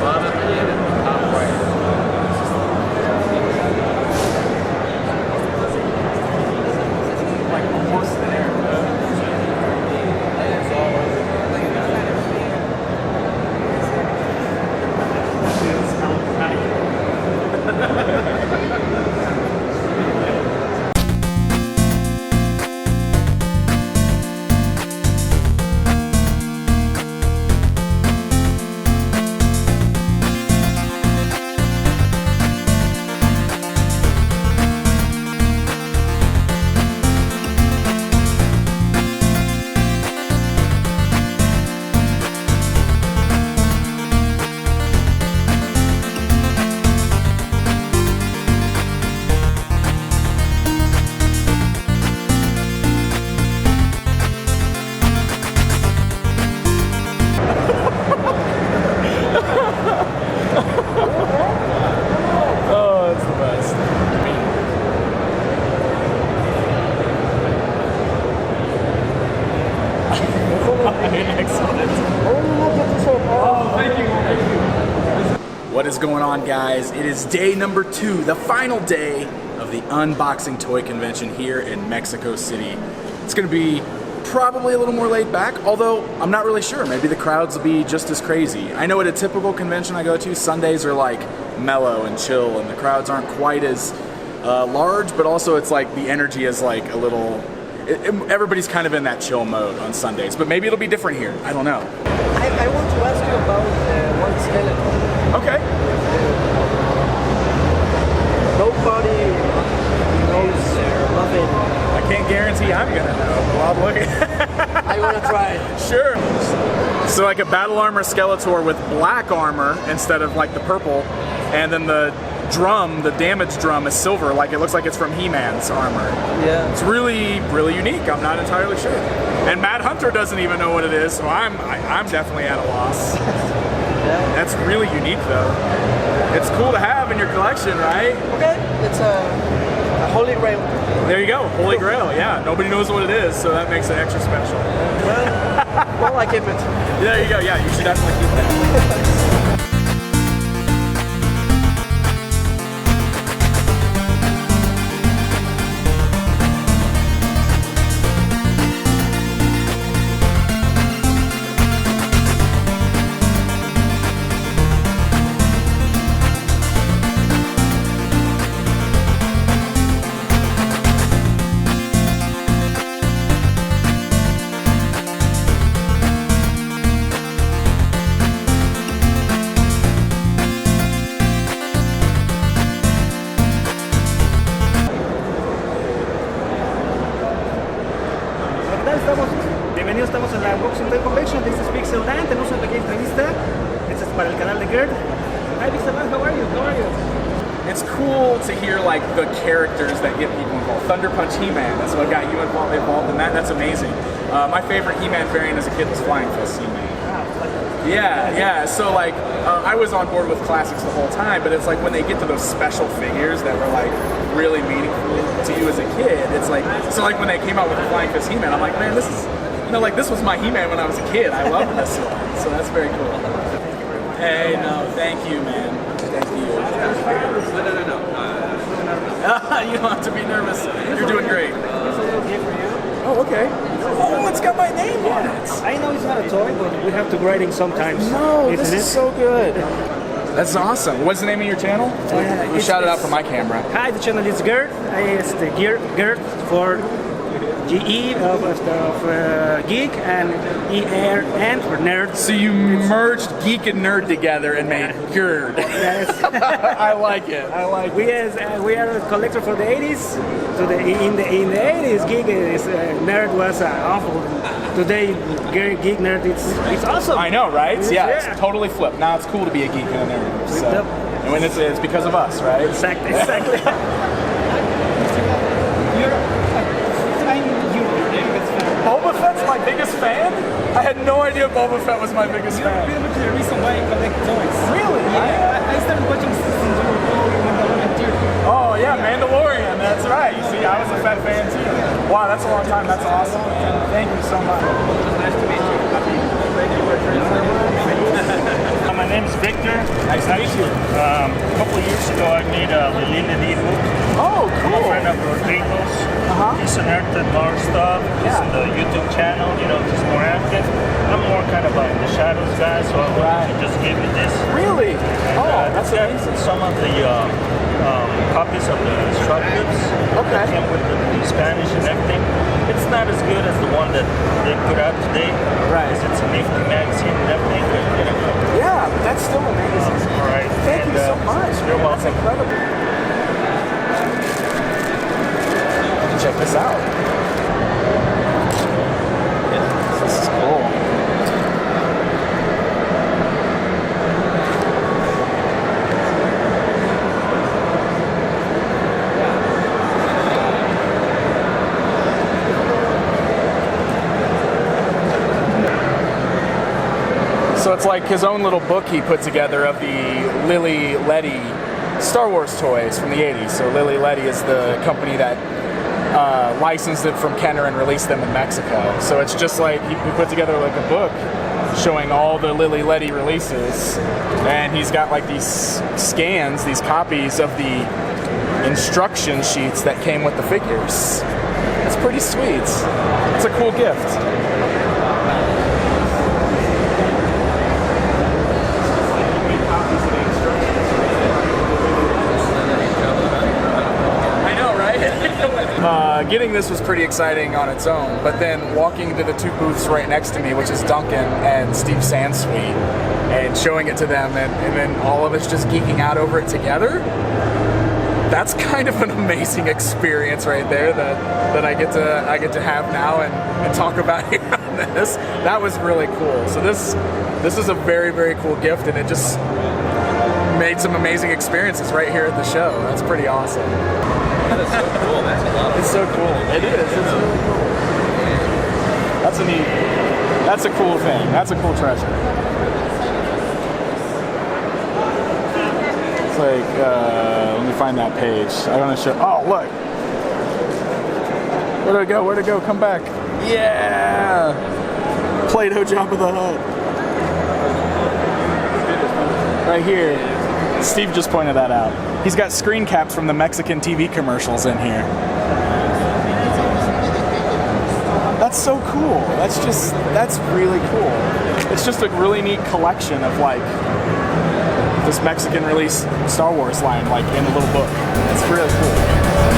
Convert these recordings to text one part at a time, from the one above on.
bottom and top right. What is going on, guys? It is day number 2, the final day of the unboxing toy convention here in Mexico City. It's going to be probably a little more laid back, although I'm not really sure. Maybe the crowds will be just as crazy. I know at a typical convention I go to, Sundays are like mellow and chill and the crowds aren't quite as large, but also it's like the energy is like a little... everybody's kind of in that chill mode on Sundays, but maybe it'll be different here. I don't know. I want to ask you about one skeleton. Okay. Nobody knows nothing. I can't guarantee I'm gonna know, but I'll look at I want to try. Sure. So like a battle armor Skeletor with black armor instead of like the purple, and then the drum, the damage drum, is silver. Like it looks like it's from He-Man's armor. Yeah. It's really, really unique. I'm not entirely sure. And Mad Hunter doesn't even know what it is, so I'm definitely at a loss. Yeah. That's really unique though. It's cool to have in your collection, right? Okay. It's a holy grail. There you go, Holy Grail. Yeah, nobody knows what it is, so that makes it extra special. Well, I keep it. There you go. Yeah, you should definitely keep that. Bienvenidos, estamos en la Unboxing Toy Convention. This is Pixelland. Tenemos una pequeña entrevista. Este es para el canal de Gerd. Hi Pixelland, how are you? How are you? It's cool to hear like the characters that get people involved. Thunder Punch He-Man, that's what got you involved in that. That's amazing. My favorite He-Man variant as a kid was Flying Fist He-Man. Yeah. So like, I was on board with classics the whole time, but it's like when they get to those special figures that were like really meaningful to you as a kid, it's like, so like when they came out with the Flying Fist He-Man, I'm like, man, this is, like this was my He-Man when I was a kid. I love this one, so that's very cool. Hey, no, thank you, man. Thank you. You don't have to be nervous. You're doing great. Here's a little gift for you. Oh, okay. Oh, it's got my name on it. I know it's not a toy, but we have to grading sometimes. No, this is so good. That's awesome. What's the name of your channel? Shout it out for my camera. Hi, the channel is Gerd. It's the Gerd for GE of geek and ER and for nerd. So you merged geek and nerd together and made Gerd. Yes. I like it. I like it. We are a collector for the 80s. So in the 80s, geek is nerd was awful. Today, geek nerd it's awesome. I know, right? Yeah, Yeah. it's totally flipped. Now it's cool to be a geek and a nerd. So. And when it's because of us, right? Exactly. Boba Fett's my biggest fan? I had no idea Boba Fett was my biggest fan. Pretty much the reason why I collect toys. Really? Yeah, I started watching since you were growing Mandalorian. Oh yeah, Mandalorian, that's right. You see, I was a Fett fan too. Wow, that's a long time. That's awesome. Thank you so much. Nice to meet you. My name Nice to meet you. A couple of years ago, I made a Lily book. Oh, I'm a friend of Rodrigo's. He's a nerd that more stuff. He's in the YouTube channel, you know, just more active. I'm more kind of in the shadows guy, so I wanted to just give you this. Really? That's got amazing. some of the copies of the instructives that came with the Spanish and everything. It's not as good as the one that they put out today. Right. Because it's a Nifty magazine and everything. But, you know, Yeah, that's still amazing. all right. Thank you so much. You're That's welcome. incredible. Check this out. This is cool. So it's like his own little book he put together of the Lily Letty Star Wars toys from the 80s. So Lily Letty is the company that licensed it from Kenner and released them in Mexico. So it's just like he put together like a book showing all the Lily Letty releases, and he's got like these scans, these copies of the instruction sheets that came with the figures. It's pretty sweet. It's a cool gift. Getting this was pretty exciting on its own, but then walking to the two booths right next to me, which is Duncan and Steve Sansweet, and showing it to them, and then all of us just geeking out over it together, that's kind of an amazing experience right there that I get to have now and talk about here on this. That was really cool. So this is a very, very cool gift, and it just made some amazing experiences right here at the show. That's pretty awesome. That is so cool. That's a lot. It's so cool. It is. It's really cool. That's a cool thing. That's a cool treasure. It's like, let me find that page. I want to show. Oh, look. Where'd it go? Where'd it go? Come back. Yeah. Play-Doh Jabba the Hutt. Right here. Steve just pointed that out. He's got screen caps from the Mexican TV commercials in here. That's so cool. That's really cool. It's just a really neat collection of like this Mexican release Star Wars line like in a little book. It's really cool.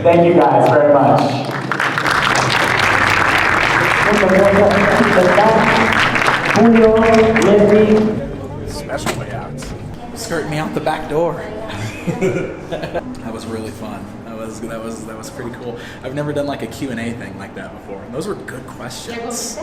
Thank you guys very much. Special layouts. Skirting me out the back door. That was really fun. That was pretty cool. I've never done like a Q&A thing like that before. And those were good questions.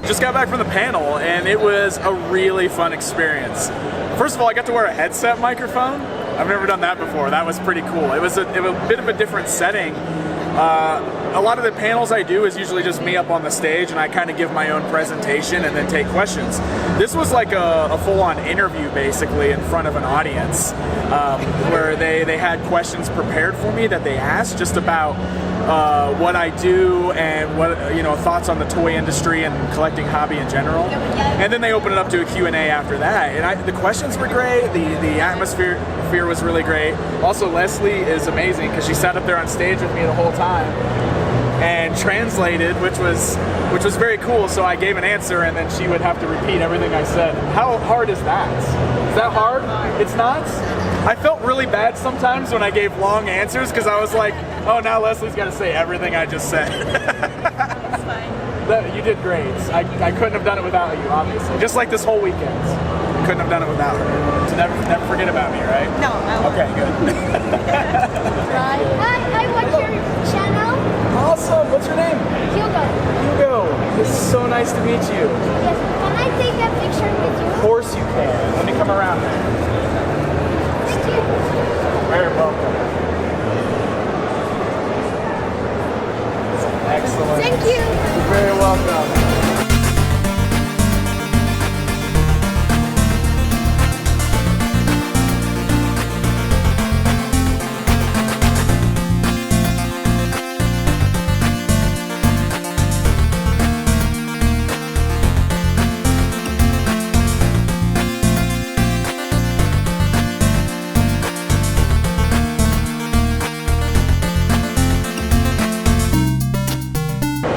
Just got back from the panel, and it was a really fun experience. First of all, I got to wear a headset microphone. I've never done that before. That was pretty cool. It was a bit of a different setting. A lot of the panels I do is usually just me up on the stage, and I kind of give my own presentation and then take questions. This was like a full-on interview, basically, in front of an audience, where they had questions prepared for me that they asked just about what I do and what thoughts on the toy industry and collecting hobby in general. And then they opened it up to a Q&A after that. And the questions were great. The atmosphere was really great. Also, Leslie is amazing because she sat up there on stage with me the whole time. and translated, which was very cool. So I gave an answer, and then she would have to repeat everything I said. How hard is that? Is that hard? It's not? I felt really bad sometimes when I gave long answers because I was like, oh, now Leslie's got to say everything I just said. It's fine. You did great. I couldn't have done it without you, obviously. Just like this whole weekend. Couldn't have done it without her. So never forget about me, right? No, I won't. Okay, good. I watch your channel, Awesome. What's your name? Hugo. Hugo. It's so nice to meet you. Yes. Can I take a picture with you? Of course you can. Let me come around there. Thank you. Very welcome. Excellent. Thank you. You're very welcome.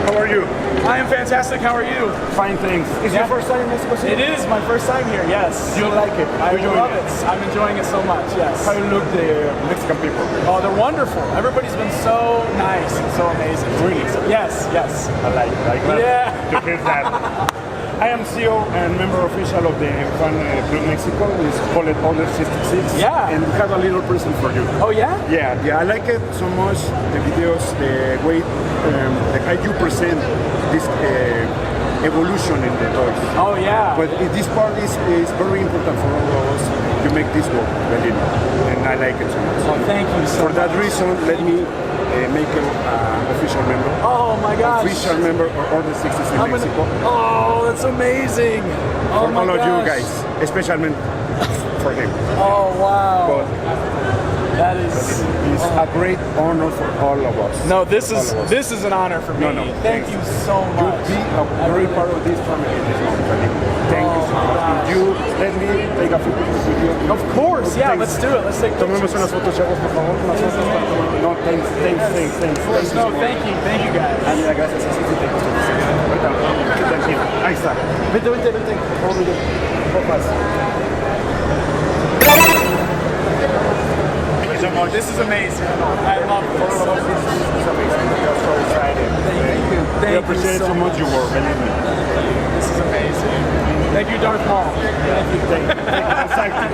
How are you? I am fantastic. How are you? Fine, thanks. Is Yeah. your first time in Mexico City? It is my first time here. Yes. You like it? I You love it. I'm enjoying it so much. Yes. How look the Mexican people? Oh, they're wonderful. Everybody's been so nice and so amazing. Really? Yes. Yes. I like it. Glad Yeah. to hear that. I am CEO and member official of the Fan Club Mexico. It's called Order 66. Yeah. And we have a little present for you. Oh yeah. Yeah, I like it so much, the videos, the way how you present this evolution in the toys. Oh yeah. But this part is very important for all of us to make this work, really. And I like it so much. Oh, thank you so For that much. reason, let me make an official member. Oh my gosh. Official member of Order 66 in I'm gonna- Mexico. Oh, that's amazing. Oh For my all of you gosh. guys, especially for him. Oh wow. But That is. it's a great honor for all of us. No, this All is of us. this is an honor for me. No, Thank you so You much. be a very part of this family this moment, Felipe. Thank you so much. gosh. You let me take a few pictures with you. Of course, yeah. Thanks. Let's do it. Let's take Tomemos pictures. unas fotos, chavos, por favor. Unas fotos para tomar. No, thanks. No, thank you guys. Ah, mira, gracias. Así sí te gusta. Ahorita, tranquilo. Ahí está. Vente. Por favor, vente. Copas. Thank you so much. This is amazing. I love For this. all of us, this is amazing. We are so excited. Thank you. We Thank appreciate you so much your work, believe me. This is amazing. Thank you, Darth Maul. Thank you. Exactly.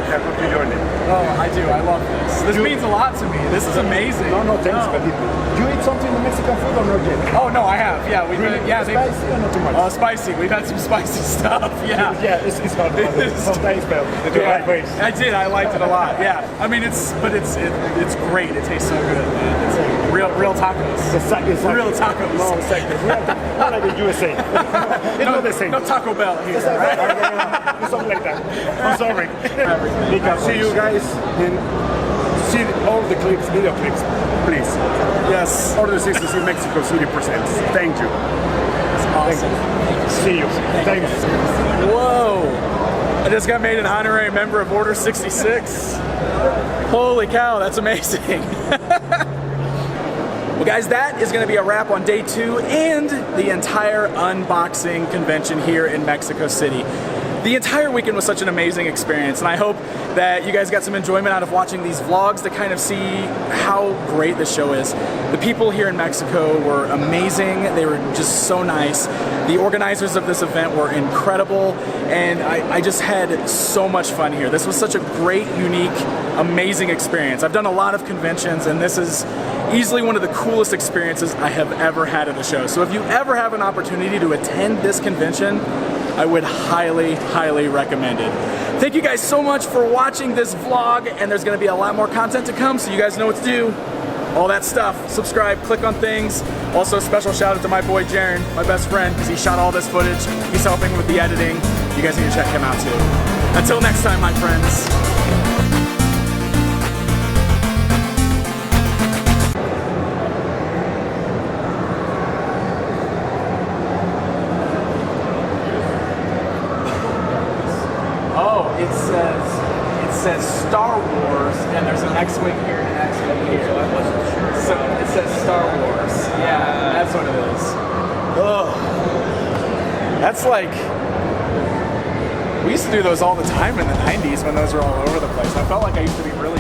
Happy to join it. Oh, I do. I love this. This means a lot to me. This is amazing. No, thanks, Felipe. You eat something in Mexican food or not yet? Oh no, I have. Yeah, we've Really? been. Yeah, Spicy or not too much? spicy. We've had some spicy stuff. Yeah. Yeah, it's hard. Sometimes, but the right ways. I did. I liked it a lot. Yeah. I mean, it's great. It tastes so good. It's real tacos. Exactly. Real tacos. No, exactly. Not like the USA. It's not the same. No Taco Bell here. Right? Something like that. I'm sorry. We can see you guys and see all the clips, video clips, please. Yes. Order 66 Mexico City presents. Thank you. Awesome. See you. Thanks. Whoa. I just got made an honorary member of Order 66. Holy cow, that's amazing. Well, guys, that is going to be a wrap on day 2 and the entire unboxing convention here in Mexico City. The entire weekend was such an amazing experience, and I hope that you guys got some enjoyment out of watching these vlogs to kind of see how great the show is. The people here in Mexico were amazing. They were just so nice. The organizers of this event were incredible, and I just had so much fun here. This was such a great, unique, amazing experience. I've done a lot of conventions, and this is easily one of the coolest experiences I have ever had at a show. So if you ever have an opportunity to attend this convention, I would highly, highly recommend it. Thank you guys so much for watching this vlog, and there's gonna be a lot more content to come, so you guys know what to do. All that stuff. Subscribe, click on things. Also, special shout out to my boy Jaren, my best friend, because he shot all this footage. He's helping with the editing. You guys need to check him out too. Until next time, my friends. Oh, it says Star Wars, and there's an X-wing here and an X-wing here. So I wasn't sure. So it says Star Wars. Yeah, that's what it is. Ugh. That's like, we used to do those all the time in the 90s when those were all over the place. I felt like I used to be really